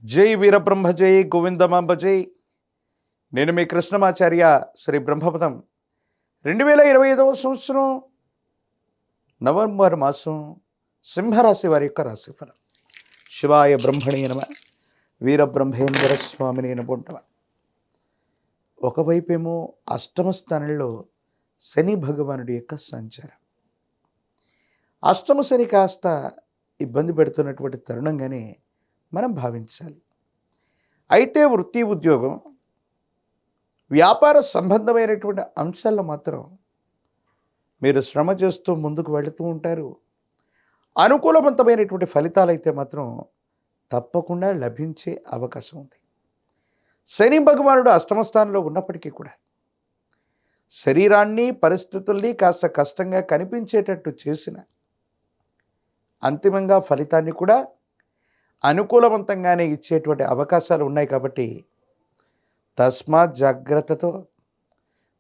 జై వీరబ్రహ్మ జై గోవిందమాంబ జై. నేను మీ కృష్ణమాచార్య శ్రీ బ్రహ్మపదం. 2025 సంవత్సరం నవంబర్ మాసం సింహరాశి వారి యొక్క రాశిఫలం. శివాయ బ్రహ్మణే నమ, వీరబ్రహ్మేంద్ర స్వామిని నమః. ఒకవైపేమో అష్టమ స్థానంలో శని భగవానుడి యొక్క సంచారం. అష్టమ శని కాస్త ఇబ్బంది పెడుతున్నటువంటి తరుణంగానే మనం భావించాలి. అయితే వృత్తి, ఉద్యోగం, వ్యాపార సంబంధమైనటువంటి అంశాల్లో మాత్రం మీరు శ్రమ చేస్తూ ముందుకు వెళుతూ ఉంటారు. అనుకూలవంతమైనటువంటి ఫలితాలు అయితే మాత్రం తప్పకుండా లభించే అవకాశం ఉంది. శని భగవానుడు అష్టమ స్థానంలో ఉన్నప్పటికీ కూడా శరీరాన్ని, పరిస్థితుల్ని కాస్త కష్టంగా కనిపించేటట్టు చేసిన అంతిమంగా ఫలితాన్ని కూడా అనుకూలవంతంగానే ఇచ్చేటువంటి అవకాశాలు ఉన్నాయి. కాబట్టి తస్మాత్ జాగ్రత్తతో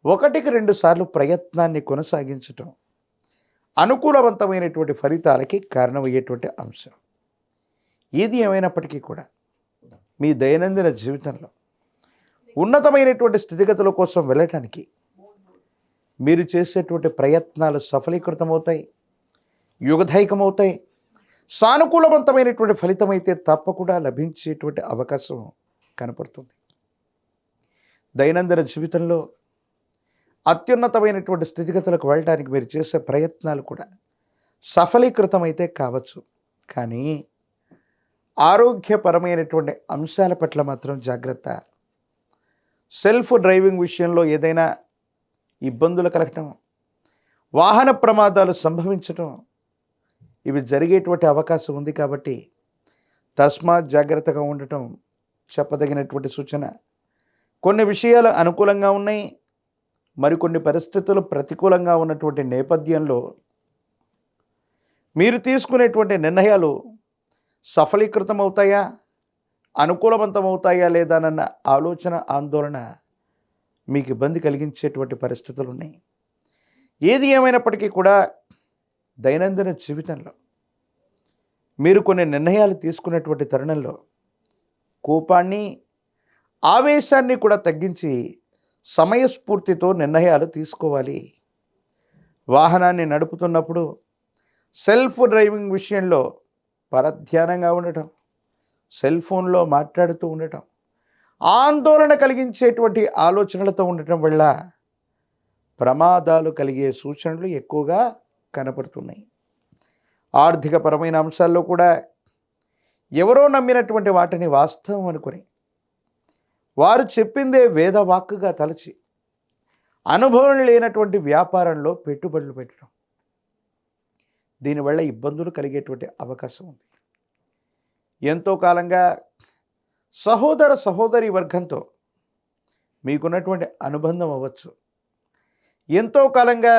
1-2 సార్లు ప్రయత్నాన్ని కొనసాగించటం అనుకూలవంతమైనటువంటి ఫలితాలకి కారణమయ్యేటువంటి అంశం. ఏది ఏమైనప్పటికీ కూడా మీ దైనందిన జీవితంలో ఉన్నతమైనటువంటి స్థితిగతుల కోసం వెళ్ళటానికి మీరు చేసేటువంటి ప్రయత్నాలు సఫలీకృతమవుతాయి, యుగదాయకమవుతాయి. సానుకూలవంతమైనటువంటి ఫలితం అయితే తప్పకుండా లభించేటువంటి అవకాశం కనపడుతుంది. దైనందిన జీవితంలో అత్యున్నతమైనటువంటి స్థితిగతులకు వెళ్ళడానికి మీరు చేసే ప్రయత్నాలు కూడా సఫలీకృతమైతే కావచ్చు. కానీ ఆరోగ్యపరమైనటువంటి అంశాల పట్ల మాత్రం జాగ్రత్త. సెల్ఫ్ డ్రైవింగ్ విషయంలో ఏదైనా ఇబ్బందులు కలగటం, వాహన ప్రమాదాలు సంభవించటం, ఇవి జరిగేటువంటి అవకాశం ఉంది. కాబట్టి తస్మాత్ జాగ్రత్తగా ఉండటం చెప్పదగినటువంటి సూచన. కొన్ని విషయాలు అనుకూలంగా ఉన్నాయి, మరికొన్ని పరిస్థితులు ప్రతికూలంగా ఉన్నటువంటి నేపథ్యంలో మీరు తీసుకునేటువంటి నిర్ణయాలు సఫలీకృతం అవుతాయా, అనుకూలవంతమవుతాయా లేదానన్న ఆలోచన, ఆందోళన మీకు ఇబ్బంది కలిగించేటువంటి పరిస్థితులు ఉన్నాయి. ఏది ఏమైనప్పటికీ కూడా దైనందిన జీవితంలో మీరు కొన్ని నిర్ణయాలు తీసుకునేటువంటి తరుణంలో కోపాన్ని, ఆవేశాన్ని కూడా తగ్గించి సమయస్ఫూర్తితో నిర్ణయాలు తీసుకోవాలి. వాహనాన్ని నడుపుతున్నప్పుడు సెల్ఫ్ డ్రైవింగ్ విషయంలో పరధ్యానంగా ఉండటం, సెల్ ఫోన్లో మాట్లాడుతూ ఉండటం, ఆందోళన కలిగించేటువంటి ఆలోచనలతో ఉండటం వల్ల ప్రమాదాలు కలిగే సూచనలు ఎక్కువగా కనపడుతున్నాయి. ఆర్థికపరమైన అంశాల్లో కూడా ఎవరో నమ్మినటువంటి వాటిని వాస్తవం అనుకుని వారు చెప్పిందే వేదవాక్కుగా తలచి అనుభవం లేనటువంటి వ్యాపారంలో పెట్టుబడులు పెట్టడం, దీనివల్ల ఇబ్బందులు కలిగేటువంటి అవకాశం ఉంది. ఎంతో కాలంగా సహోదర సహోదరి వర్గంతో మీకున్నటువంటి అనుబంధం అవ్వచ్చు. ఎంతో కాలంగా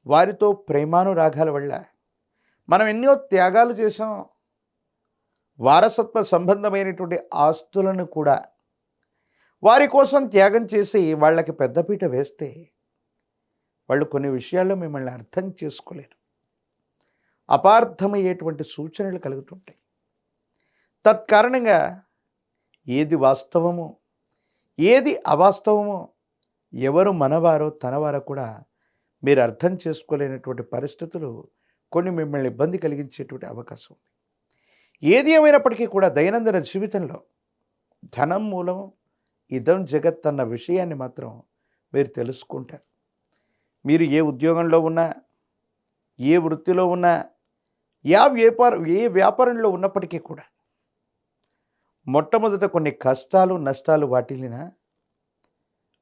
వారితో ప్రేమానురాగాల వల్ల మనం ఎన్నో త్యాగాలు చేసాం. వారసత్వ సంబంధమైనటువంటి ఆస్తులను కూడా వారి కోసం త్యాగం చేసి వాళ్ళకి పెద్దపీట వేస్తే వాళ్ళు కొన్ని విషయాల్లో మిమ్మల్ని అర్థం చేసుకోలేరు. అపార్థమయ్యేటువంటి సూచనలు కలుగుతుంటాయి. తత్కారణంగా ఏది వాస్తవమో, ఏది అవాస్తవమో, ఎవరు మనవారో తనవారో కూడా మీరు అర్థం చేసుకోలేనటువంటి పరిస్థితులు కొన్ని మిమ్మల్ని ఇబ్బంది కలిగించేటువంటి అవకాశం ఉంది. ఏది ఏమైనప్పటికీ కూడా దైనందిన జీవితంలో ధనం మూలం ఇదం జగత్ అన్న విషయాన్ని మాత్రం మీరు తెలుసుకుంటారు. మీరు ఏ ఉద్యోగంలో ఉన్నా, ఏ వృత్తిలో ఉన్నా, ఏ వ్యాపారంలో ఉన్నప్పటికీ కూడా మొట్టమొదట కొన్ని కష్టాలు, నష్టాలు వాటిల్లినా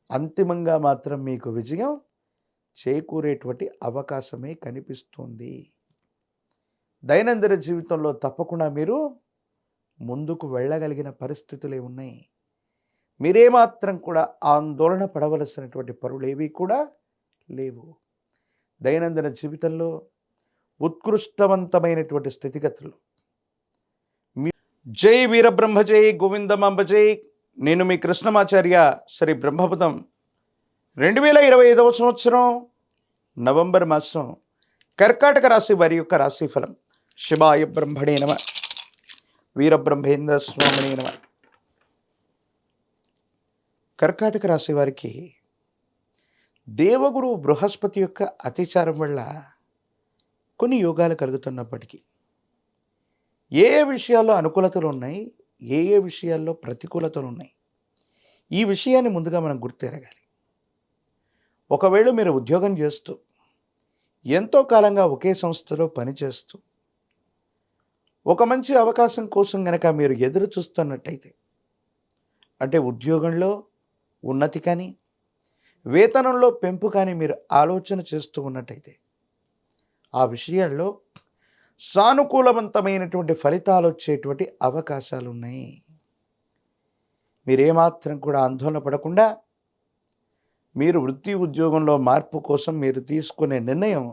అంతిమంగా మాత్రం మీకు విజయం చేకూరేటువంటి అవకాశమే కనిపిస్తుంది. దైనందిన జీవితంలో తప్పకుండా మీరు ముందుకు వెళ్ళగలిగిన పరిస్థితులే ఉన్నాయి. మీరేమాత్రం కూడా ఆందోళన పడవలసినటువంటి పనులేవి కూడా లేవు. దైనందిన జీవితంలో ఉత్కృష్టవంతమైనటువంటి స్థితిగతులు. జై వీరబ్రహ్మ జై గోవిందమాంబ జై. నేను మీ కృష్ణమాచార్య శ్రీ బ్రహ్మపదం. 2025 సంవత్సరం నవంబర్ మాసం కర్కాటక రాశి వారి యొక్క రాశిఫలం. శివాయ బ్రహ్మణే నమ, వీరబ్రహ్మేంద్ర స్వామిని నమః. కర్కాటక రాశి వారికి దేవగురు బృహస్పతి యొక్క అతిచారం వల్ల కొన్ని యోగాలు కలుగుతున్నప్పటికీ ఏ ఏ విషయాల్లో అనుకూలతలు ఉన్నాయి, ఏ ఏ విషయాల్లో ప్రతికూలతలు ఉన్నాయి, ఈ విషయాన్ని ముందుగా మనం గుర్తెరగాలి. ఒకవేళ మీరు ఉద్యోగం చేస్తూ ఎంతో కాలంగా ఒకే సంస్థలో పనిచేస్తూ ఒక మంచి అవకాశం కోసం గనక మీరు ఎదురు చూస్తున్నట్టయితే, అంటే ఉద్యోగంలో ఉన్నతి కానీ వేతనంలో పెంపు కానీ మీరు ఆలోచన చేస్తూ ఉన్నట్టయితే, ఆ విషయాల్లో సానుకూలవంతమైనటువంటి ఫలితాలు వచ్చేటువంటి అవకాశాలు ఉన్నాయి. మీరేమాత్రం కూడా ఆందోళన పడకుండా మీరు వృత్తి ఉద్యోగంలో మార్పు కోసం మీరు తీసుకునే నిర్ణయం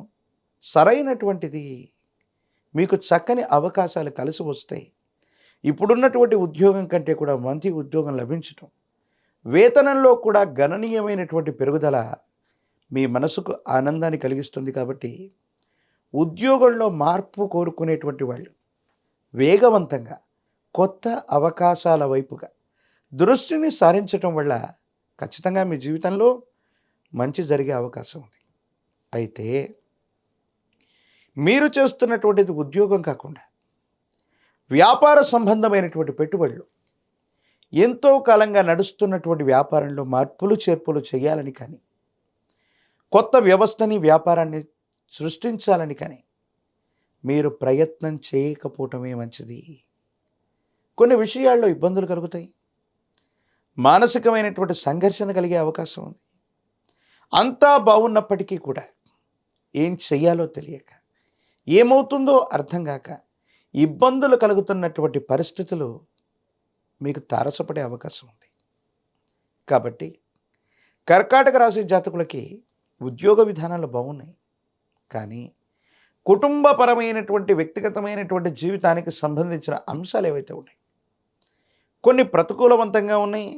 సరైనటువంటిది. మీకు చక్కని అవకాశాలు కలిసి వస్తాయి. ఇప్పుడున్నటువంటి ఉద్యోగం కంటే కూడా మంచి ఉద్యోగం లభించటం, వేతనంలో కూడా గణనీయమైనటువంటి పెరుగుదల మీ మనసుకు ఆనందాన్ని కలిగిస్తుంది. కాబట్టి ఉద్యోగంలో మార్పు కోరుకునేటువంటి వాళ్ళు వేగవంతంగా కొత్త అవకాశాల వైపుగా దృష్టిని సారించటం వల్ల ఖచ్చితంగా మీ జీవితంలో మంచి జరిగే అవకాశం ఉంది. అయితే మీరు చేస్తున్నటువంటిది ఉద్యోగం కాకుండా వ్యాపార సంబంధమైనటువంటి పెట్టుబడులు, ఎంతో కాలంగా నడుస్తున్నటువంటి వ్యాపారంలో మార్పులు చేర్పులు చేయాలని కానీ, కొత్త వ్యవస్థని వ్యాపారాన్ని సృష్టించాలని కానీ మీరు ప్రయత్నం చేయకపోవటమే మంచిది. కొన్ని విషయాల్లో ఇబ్బందులు కలుగుతాయి, మానసికమైనటువంటి సంఘర్షణ కలిగే అవకాశం ఉంది. అంతా బాగున్నప్పటికీ కూడా ఏం చెయ్యాలో తెలియక, ఏమవుతుందో అర్థం కాక ఇబ్బందులు కలుగుతున్నటువంటి పరిస్థితులు మీకు తారసపడే అవకాశం ఉంది. కాబట్టి కర్కాటక రాశి జాతకులకి ఉద్యోగ విధానాలు బాగున్నాయి, కానీ కుటుంబపరమైనటువంటి వ్యక్తిగతమైనటువంటి జీవితానికి సంబంధించిన అంశాలు ఏవైతే ఉన్నాయి కొన్ని ప్రతికూలవంతంగా ఉన్నాయి.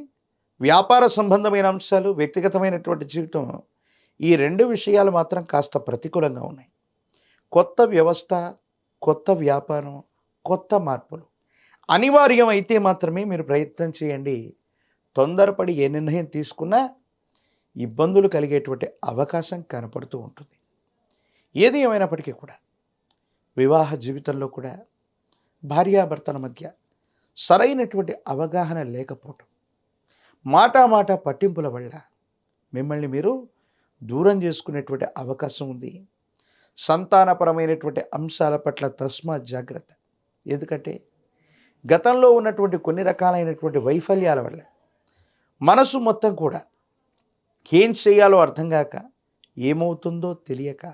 వ్యాపార సంబంధమైన అంశాలు, వ్యక్తిగతమైనటువంటి జీవితం, ఈ రెండు విషయాలు మాత్రం కాస్త ప్రతికూలంగా ఉన్నాయి. కొత్త వ్యవస్థ, కొత్త వ్యాపారం, కొత్త మార్పులు అనివార్యం అయితే మాత్రమే మీరు ప్రయత్నం చేయండి. తొందరపడి ఏ నిర్ణయం తీసుకున్నా ఇబ్బందులు కలిగేటువంటి అవకాశం కనపడుతూ ఉంటుంది. ఏది ఏమైనప్పటికీ కూడా వివాహ జీవితంలో కూడా భార్యాభర్తల మధ్య సరైనటువంటి అవగాహన లేకపోవటం, మాట పట్టింపుల వల్ల మిమ్మల్ని మీరు దూరం చేసుకునేటువంటి అవకాశం ఉంది. సంతానపరమైనటువంటి అంశాల పట్ల తస్మాత్ జాగ్రత్త. ఎందుకంటే గతంలో ఉన్నటువంటి కొన్ని రకాలైనటువంటి వైఫల్యాల వల్ల మనసు మొత్తం కూడా ఏం చేయాలో అర్థం కాక, ఏమవుతుందో తెలియక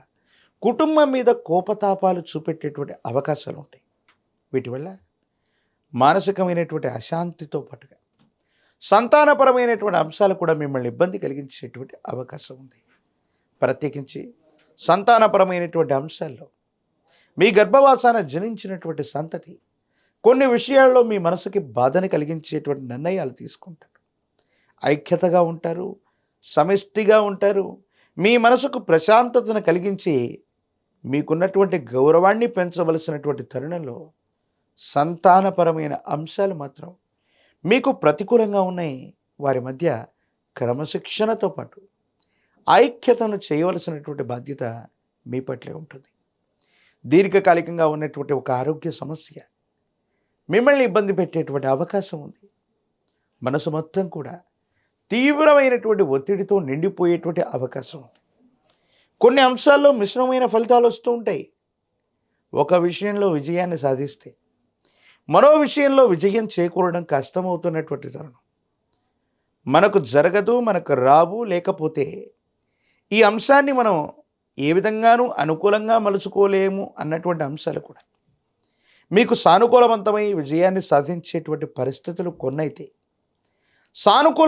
కుటుంబం మీద కోపతాపాలు చూపెట్టేటువంటి అవకాశాలు ఉంటాయి. వీటి వల్ల మానసికమైనటువంటి అశాంతితో పాటుగా సంతానపరమైనటువంటి అంశాలు కూడా మిమ్మల్ని ఇబ్బంది కలిగించేటువంటి అవకాశం ఉంది. ప్రత్యేకించి సంతానపరమైనటువంటి అంశాల్లో మీ గర్భవాసాన జనించినటువంటి సంతతి కొన్ని విషయాల్లో మీ మనసుకి బాధని కలిగించేటువంటి నిర్ణయాలు తీసుకుంటారు. ఐక్యతగా ఉంటారు, సమిష్టిగా ఉంటారు. మీ మనసుకు ప్రశాంతతను కలిగించి మీకున్నటువంటి గౌరవాన్ని పెంచవలసినటువంటి తరుణంలో సంతానపరమైన అంశాలు మాత్రం మీకు ప్రతికూలంగా ఉన్నాయి. వారి మధ్య క్రమశిక్షణతో పాటు ఐక్యతను చేయవలసినటువంటి బాధ్యత మీ పట్లే ఉంటుంది. దీర్ఘకాలికంగా ఉన్నటువంటి ఒక ఆరోగ్య సమస్య మిమ్మల్ని ఇబ్బంది పెట్టేటువంటి అవకాశం ఉంది. మనసు మొత్తం కూడా తీవ్రమైనటువంటి ఒత్తిడితో నిండిపోయేటువంటి అవకాశం ఉంది. కొన్ని అంశాల్లో మిశ్రమమైన ఫలితాలు వస్తూ ఉంటాయి. ఒక విషయంలో విజయాన్ని సాధిస్తే మరో విషయంలో విజయం చేకూరడం కష్టమవుతున్నటువంటి తరుణం. మనకు జరగదు, మనకు రావు, లేకపోతే ఈ అంశాన్ని మనం ఏ విధంగానూ అనుకూలంగా మలుచుకోలేము అన్నటువంటి అంశాలు కూడా మీకు సానుకూలవంతమై విజయాన్ని సాధించేటువంటి పరిస్థితులు కొన్నైతే, సానుకూల